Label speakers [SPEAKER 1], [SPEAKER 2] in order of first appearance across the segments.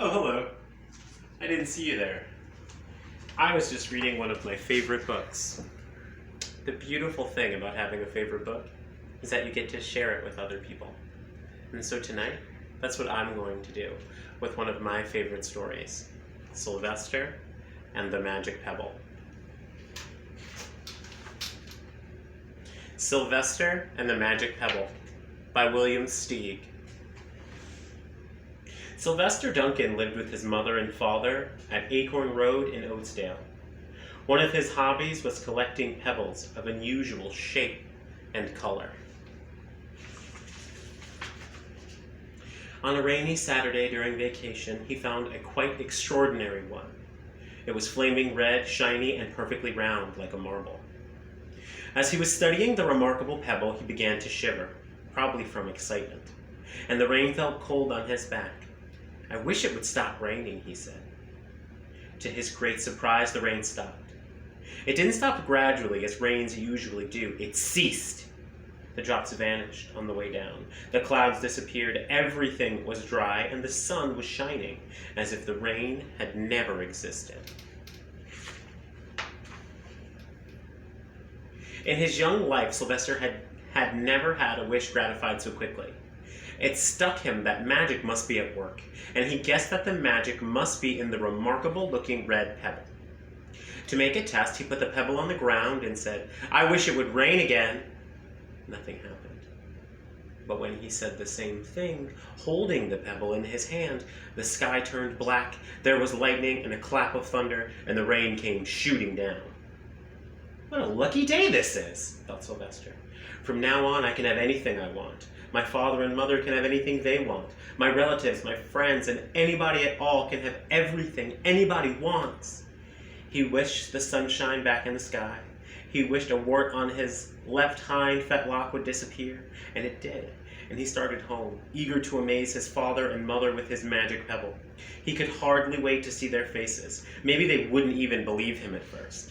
[SPEAKER 1] Oh, hello. I didn't see you there. I was just reading one of my favorite books. The beautiful thing about having a favorite book is that you get to share it with other people. And so tonight, that's what I'm going to do with one of my favorite stories, Sylvester and the Magic Pebble. Sylvester and the Magic Pebble by William Steig. Sylvester Duncan lived with his mother and father at Acorn Road in Oatesdale. One of his hobbies was collecting pebbles of unusual shape and color. On a rainy Saturday during vacation, he found a quite extraordinary one. It was flaming red, shiny, and perfectly round like a marble. As he was studying the remarkable pebble, he began to shiver, probably from excitement, and the rain felt cold on his back. "I wish it would stop raining," he said. To his great surprise, the rain stopped. It didn't stop gradually, as rains usually do. It ceased. The drops vanished on the way down. The clouds disappeared. Everything was dry, and the sun was shining, as if the rain had never existed. In his young life, Sylvester had never had a wish gratified so quickly. It struck him that magic must be at work, and he guessed that the magic must be in the remarkable-looking red pebble. To make a test, he put the pebble on the ground and said, "I wish it would rain again." Nothing happened. But when he said the same thing, holding the pebble in his hand, the sky turned black, there was lightning and a clap of thunder, and the rain came shooting down. "What a lucky day this is," thought Sylvester. "From now on, I can have anything I want. My father and mother can have anything they want. My relatives, my friends, and anybody at all can have everything anybody wants." He wished the sunshine back in the sky. He wished a wart on his left hind fetlock would disappear, and it did. And he started home, eager to amaze his father and mother with his magic pebble. He could hardly wait to see their faces. Maybe they wouldn't even believe him at first.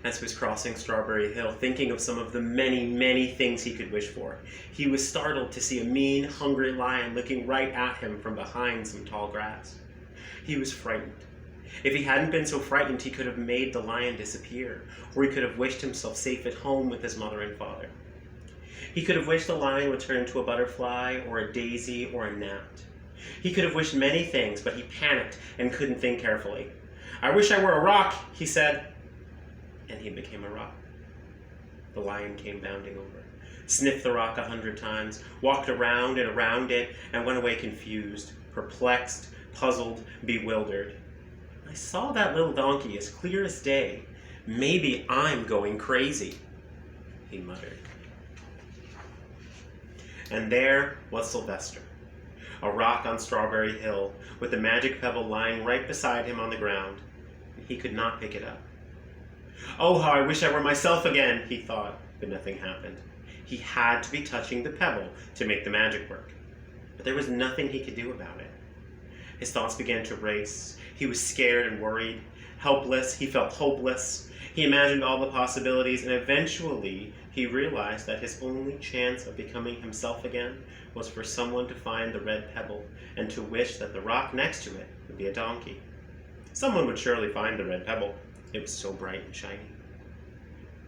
[SPEAKER 1] As he was crossing Strawberry Hill, thinking of some of the many, many things he could wish for, he was startled to see a mean, hungry lion looking right at him from behind some tall grass. He was frightened. If he hadn't been so frightened, he could have made the lion disappear, or he could have wished himself safe at home with his mother and father. He could have wished the lion would turn into a butterfly, or a daisy, or a gnat. He could have wished many things, but he panicked and couldn't think carefully. "I wish I were a rock," he said. And he became a rock. The lion came bounding over, sniffed the rock 100 times, walked around and around it, and went away confused, perplexed, puzzled, bewildered. "I saw that little donkey as clear as day. Maybe I'm going crazy," he muttered. And there was Sylvester, a rock on Strawberry Hill, with the magic pebble lying right beside him on the ground. He could not pick it up. "Oh, how I wish I were myself again," he thought, but nothing happened. He had to be touching the pebble to make the magic work, but there was nothing he could do about it. His thoughts began to race. He was scared and worried. Helpless, he felt hopeless. He imagined all the possibilities, and eventually he realized that his only chance of becoming himself again was for someone to find the red pebble and to wish that the rock next to it would be a donkey. Someone would surely find the red pebble. It was so bright and shiny.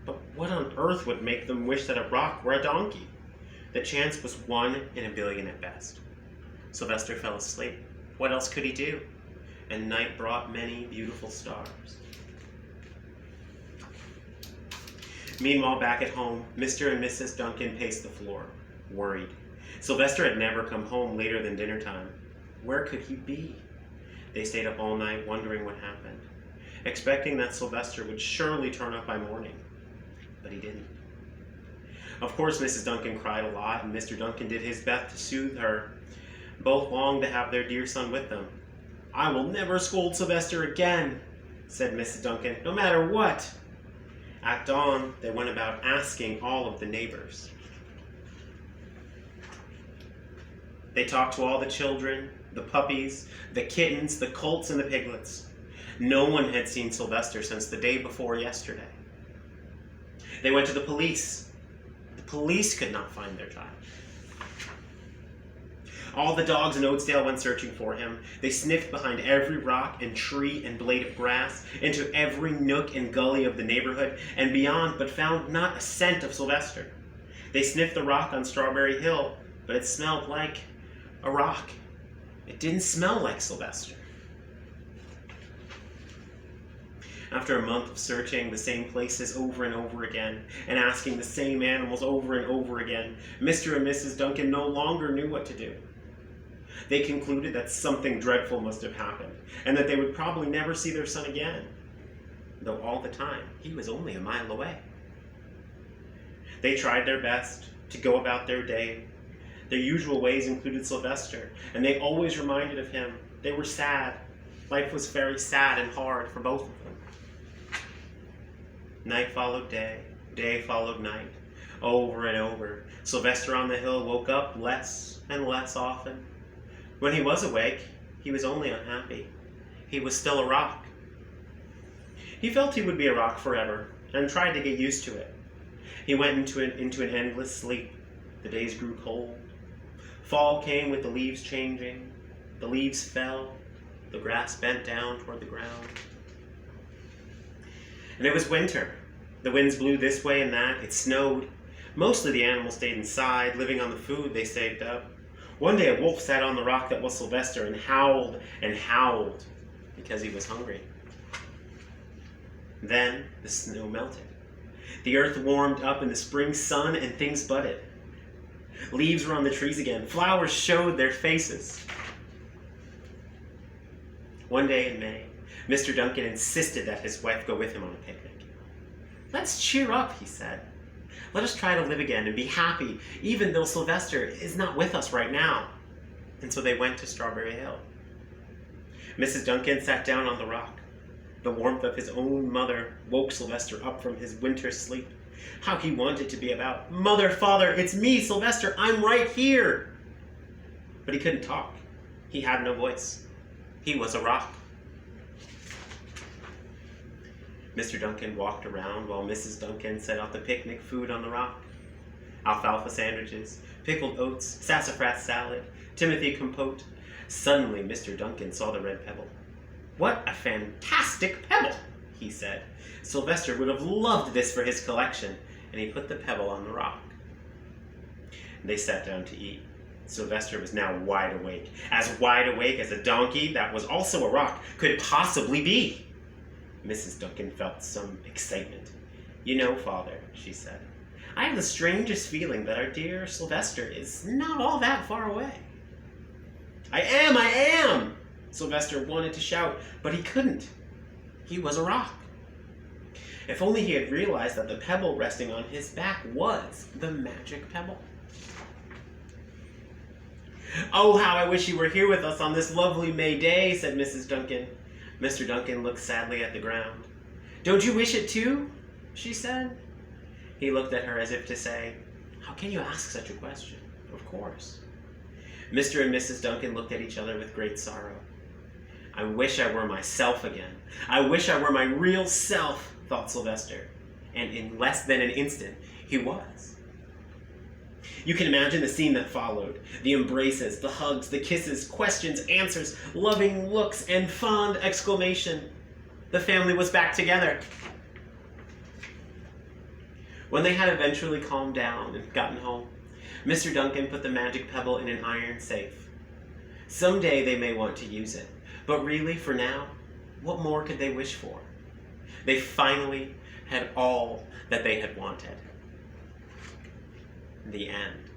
[SPEAKER 1] But what on earth would make them wish that a rock were a donkey? The chance was 1 in a billion at best. Sylvester fell asleep. What else could he do? And night brought many beautiful stars. Meanwhile, back at home, Mr. and Mrs. Duncan paced the floor, worried. Sylvester had never come home later than dinner time. Where could he be? They stayed up all night wondering what happened, expecting that Sylvester would surely turn up by morning. But he didn't. Of course, Mrs. Duncan cried a lot, and Mr. Duncan did his best to soothe her. Both longed to have their dear son with them. "I will never scold Sylvester again," said Mrs. Duncan, "no matter what." At dawn, they went about asking all of the neighbors. They talked to all the children, the puppies, the kittens, the colts, and the piglets. No one had seen Sylvester since the day before yesterday. They went to the police. The police could not find their child. All the dogs in Oatsdale went searching for him. They sniffed behind every rock and tree and blade of grass, into every nook and gully of the neighborhood and beyond, but found not a scent of Sylvester. They sniffed the rock on Strawberry Hill, but it smelled like a rock. It didn't smell like Sylvester. After a month of searching the same places over and over again, and asking the same animals over and over again, Mr. and Mrs. Duncan no longer knew what to do. They concluded that something dreadful must have happened, and that they would probably never see their son again, though all the time he was only a mile away. They tried their best to go about their day. Their usual ways included Sylvester, and they always reminded of him. They were sad. Life was very sad and hard for both of them. Night followed day, day followed night, over and over. Sylvester on the hill woke up less and less often. When he was awake, he was only unhappy. He was still a rock. He felt he would be a rock forever, and tried to get used to it. He went into an endless sleep. The days grew cold. Fall came with the leaves changing. The leaves fell. The grass bent down toward the ground. And it was winter. The winds blew this way and that. It snowed. Mostly the animals stayed inside, living on the food they saved up. One day a wolf sat on the rock that was Sylvester and howled because he was hungry. Then the snow melted. The earth warmed up in the spring sun and things budded. Leaves were on the trees again. Flowers showed their faces. One day in May, Mr. Duncan insisted that his wife go with him on a picnic. "Let's cheer up," he said. "Let us try to live again and be happy, even though Sylvester is not with us right now." And so they went to Strawberry Hill. Mrs. Duncan sat down on the rock. The warmth of his own mother woke Sylvester up from his winter sleep. How he wanted to be about, "Mother, Father, it's me, Sylvester, I'm right here." But he couldn't talk. He had no voice. He was a rock. Mr. Duncan walked around while Mrs. Duncan set out the picnic food on the rock. Alfalfa sandwiches, pickled oats, sassafras salad, Timothy compote. Suddenly Mr. Duncan saw the red pebble. "What a fantastic pebble," he said. "Sylvester would have loved this for his collection," and he put the pebble on the rock. They sat down to eat. Sylvester was now wide awake as a donkey that was also a rock could possibly be. Mrs. Duncan felt some excitement. "You know, Father," she said, "I have the strangest feeling that our dear Sylvester is not all that far away." I am! Sylvester wanted to shout, but he couldn't. He was a rock. If only he had realized that the pebble resting on his back was the magic pebble. "Oh, how I wish you were here with us on this lovely May day," said Mrs. Duncan. Mr. Duncan looked sadly at the ground. "Don't you wish it too?" she said. He looked at her as if to say, "How can you ask such a question? Of course." Mr. and Mrs. Duncan looked at each other with great sorrow. "I wish I were myself again. I wish I were my real self," thought Sylvester. And in less than an instant, he was. You can imagine the scene that followed. The embraces, the hugs, the kisses, questions, answers, loving looks, and fond exclamation. The family was back together. When they had eventually calmed down and gotten home, Mr. Duncan put the magic pebble in an iron safe. Someday they may want to use it, but really, for now, what more could they wish for? They finally had all that they had wanted. The end.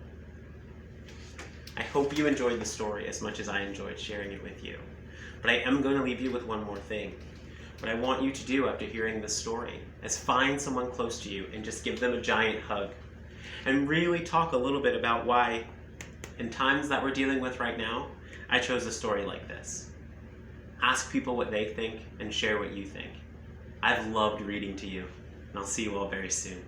[SPEAKER 1] I hope you enjoyed the story as much as I enjoyed sharing it with you. But I am going to leave you with one more thing. What I want you to do after hearing this story is find someone close to you and just give them a giant hug. And really talk a little bit about why, in times that we're dealing with right now, I chose a story like this. Ask people what they think and share what you think. I've loved reading to you, and I'll see you all very soon.